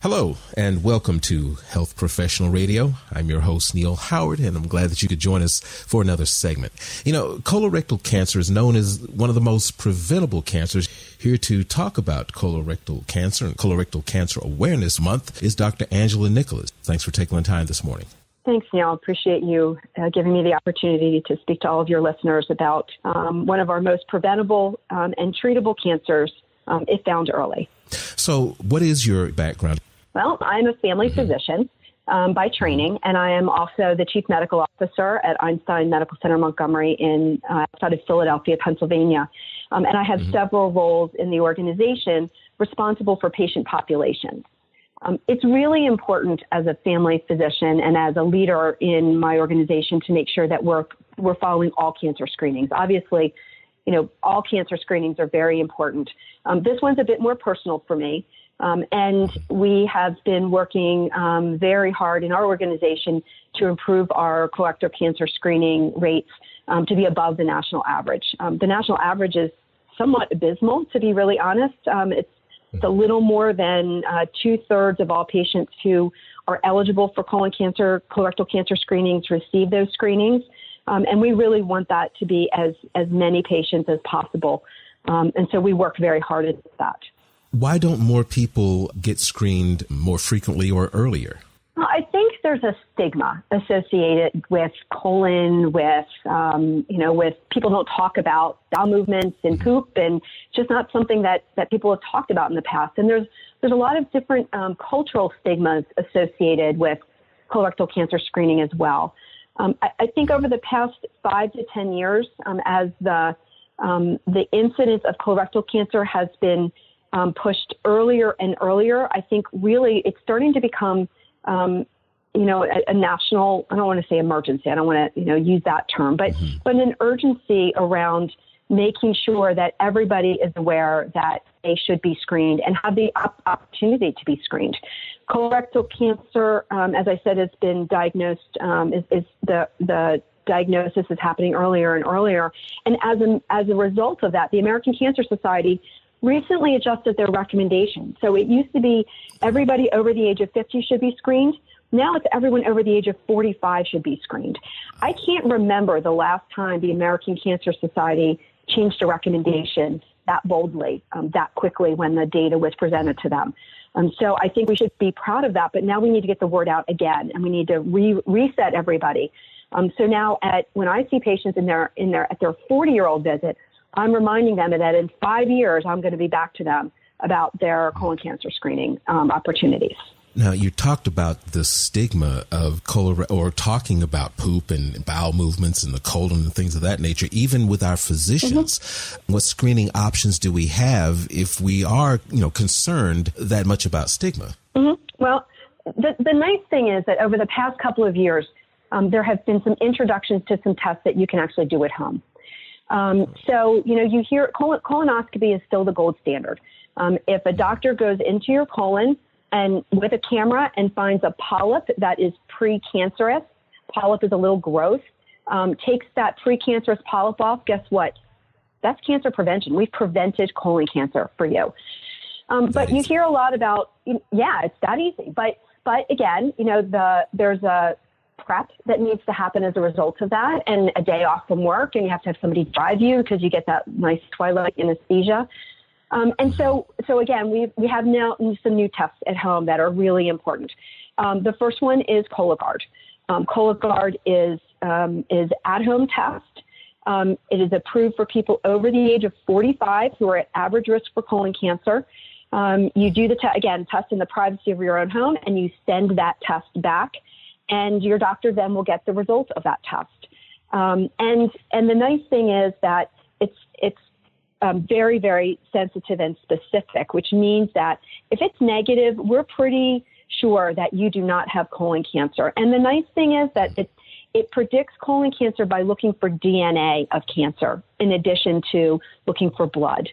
Hello, and welcome to Health Professional Radio. I'm your host, Neil Howard, and I'm glad that you could join us for another segment. You know, colorectal cancer is known as one of the most preventable cancers. Here to talk about colorectal cancer and Colorectal Cancer Awareness Month is Dr. Angela Nicholas. Thanks for taking the time this morning. Thanks, Neil. Appreciate you giving me the opportunity to speak to all of your listeners about one of our most preventable and treatable cancers if found early. So what is your background? Well, I'm a family physician by training, and I am also the Chief Medical Officer at Einstein Medical Center Montgomery outside of Philadelphia, Pennsylvania. And I have several roles in the organization responsible for patient populations. It's really important as a family physician and as a leader in my organization to make sure that we're following all cancer screenings. Obviously, you know, all cancer screenings are very important. This one's a bit more personal for me. And we have been working very hard in our organization to improve our colorectal cancer screening rates to be above the national average. The national average is somewhat abysmal, to be really honest. It's a little more than 2/3 of all patients who are eligible for colorectal cancer screenings receive those screenings. And we really want that to be as many patients as possible. And so we work very hard at that. Why don't more people get screened more frequently or earlier? I think there's a stigma associated with colon, with people don't talk about bowel movements and poop, and it's just not something that people have talked about in the past. And there's a lot of different cultural stigmas associated with colorectal cancer screening as well. I think over the past 5 to 10 years, as the incidence of colorectal cancer has been pushed earlier and earlier, I think really it's starting to become, a national, I don't want to say emergency, I don't want to, use that term, but an urgency around making sure that everybody is aware that they should be screened and have the opportunity to be screened. Colorectal cancer, as I said, has been diagnosed, the diagnosis is happening earlier and earlier. And as a result of that, the American Cancer Society recently adjusted their recommendations. So it used to be everybody over the age of 50 should be screened. Now it's everyone over the age of 45 should be screened. I can't remember the last time the American Cancer Society changed a recommendation that boldly, that quickly when the data was presented to them. So I think we should be proud of that, but now we need to get the word out again, and we need to reset everybody. So now when I see patients at their 40-year-old visit, I'm reminding them that in 5 years, I'm going to be back to them about their colon cancer screening opportunities. Now, you talked about the stigma of talking about poop and bowel movements and the colon and things of that nature, even with our physicians. What screening options do we have if we are, concerned that much about stigma? Well, the nice thing is that over the past couple of years, there have been some introductions to some tests that you can actually do at home. So, you hear colonoscopy is still the gold standard. If a doctor goes into your colon and with a camera and finds a polyp that is precancerous, polyp is a little growth, takes that precancerous polyp off, guess what? That's cancer prevention. We've prevented colon cancer for you. But you hear a lot about, it's that easy. But again, there's a prep that needs to happen as a result of that, and a day off from work, and you have to have somebody drive you because you get that nice twilight anesthesia. And so again, we have now some new tests at home that are really important. The first one is Cologuard. Cologuard is at-home test. It is approved for people over the age of 45 who are at average risk for colon cancer. You do the test in the privacy of your own home, and you send that test back, and your doctor then will get the results of that test. And the nice thing is that it's very, very sensitive and specific, which means that if it's negative, we're pretty sure that you do not have colon cancer. And the nice thing is that it predicts colon cancer by looking for DNA of cancer in addition to looking for blood.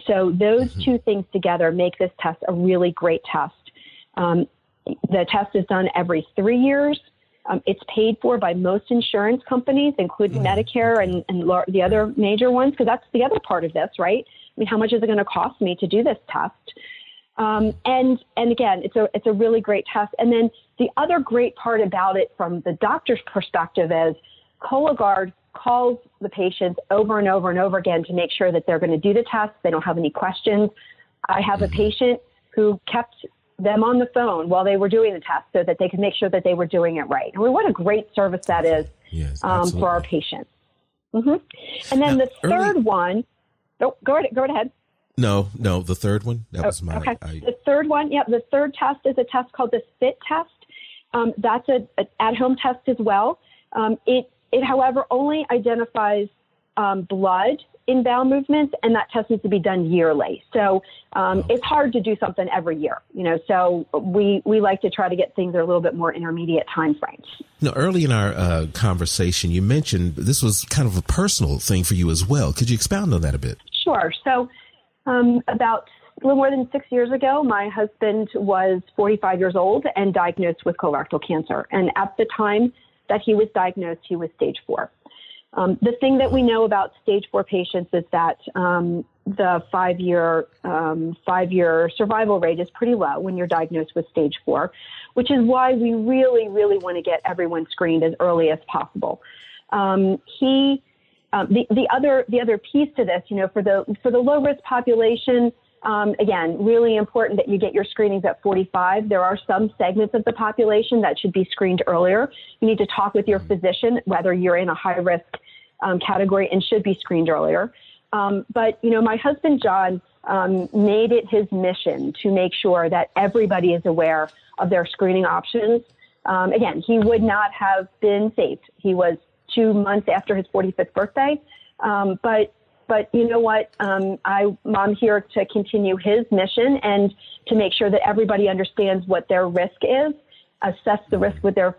So those two things together make this test a really great test. The test is done every 3 years. It's paid for by most insurance companies, including Medicare and the other major ones, because that's the other part of this, right? I mean, how much is it going to cost me to do this test? And again, it's a really great test. And then the other great part about it from the doctor's perspective is Cologuard calls the patients over and over and over again to make sure that they're going to do the test. They don't have any questions. I have a patient who kept them on the phone while they were doing the test so that they could make sure that they were doing it right. I mean, what a great service that is for our patients. Mm-hmm. And then the third one, go right ahead. No, the third one. That was mine. Okay. The third one, the third test is a test called the FIT test. That's an at-home test as well. It, however, only identifies blood in bowel movements, and that test needs to be done yearly. So it's hard to do something every year, so we like to try to get things that are a little bit more intermediate time frames. Early in our conversation, you mentioned this was kind of a personal thing for you as well. Could you expound on that a bit? Sure. So about a little more than 6 years ago, my husband was 45 years old and diagnosed with colorectal cancer. And at the time that he was diagnosed, he was stage 4. The thing that we know about stage 4 patients is that the five-year survival rate is pretty low when you're diagnosed with stage 4, which is why we really, really want to get everyone screened as early as possible. The other piece to this, for the low risk population, again, really important that you get your screenings at 45. There are some segments of the population that should be screened earlier. You need to talk with your physician whether you're in a high risk category and should be screened earlier. But my husband, John, made it his mission to make sure that everybody is aware of their screening options. Again, he would not have been saved. He was 2 months after his 45th birthday. But you know what? I'm here to continue his mission and to make sure that everybody understands what their risk is, assess the risk with their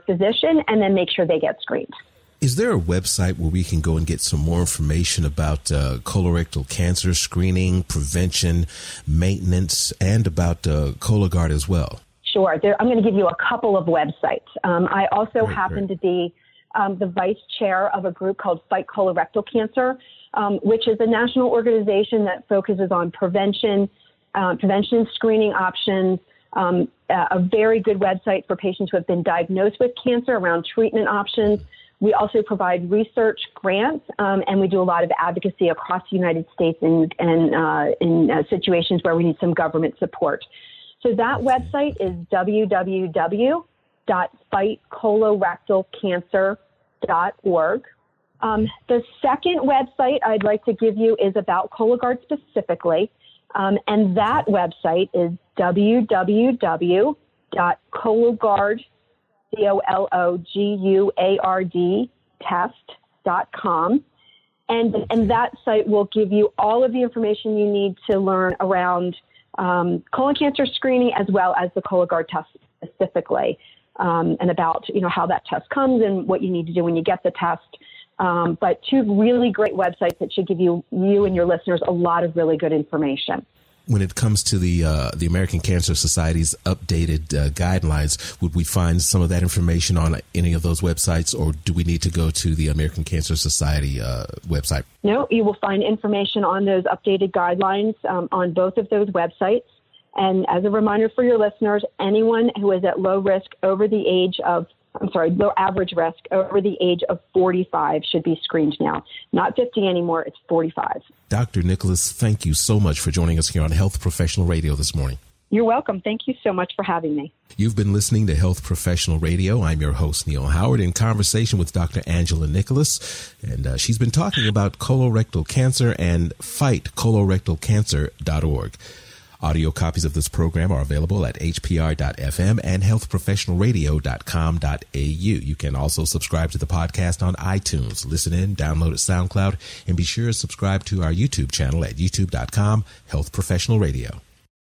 physician, and then make sure they get screened. Is there a website where we can go and get some more information about colorectal cancer screening, prevention, maintenance, and about Cologuard as well? Sure. I'm going to give you a couple of websites. I also happen to be the vice chair of a group called Fight Colorectal Cancer, which is a national organization that focuses on prevention screening options, a very good website for patients who have been diagnosed with cancer around treatment options. We also provide research grants, and we do a lot of advocacy across the United States in situations where we need some government support. So that website is www.fightcolorectalcancer.org. The second website I'd like to give you is about Cologuard specifically, and that website is www.cologuard, COLOGUARD test.com. And that site will give you all of the information you need to learn around colon cancer screening as well as the Cologuard test specifically, and about how that test comes and what you need to do when you get the test. But two really great websites that should give you and your listeners a lot of really good information. When it comes to the American Cancer Society's updated guidelines, would we find some of that information on any of those websites, or do we need to go to the American Cancer Society website? No, you will find information on those updated guidelines on both of those websites. And as a reminder for your listeners, anyone who is at low average risk over the age of 45 should be screened now. Not 50 anymore, it's 45. Dr. Nicholas, thank you so much for joining us here on Health Professional Radio this morning. You're welcome. Thank you so much for having me. You've been listening to Health Professional Radio. I'm your host, Neil Howard, in conversation with Dr. Angela Nicholas, and she's been talking about colorectal cancer and fightcolorectalcancer.org. Audio copies of this program are available at hpr.fm and healthprofessionalradio.com.au. You can also subscribe to the podcast on iTunes. Listen in, download at SoundCloud, and be sure to subscribe to our YouTube channel at youtube.com, Health Professional Radio.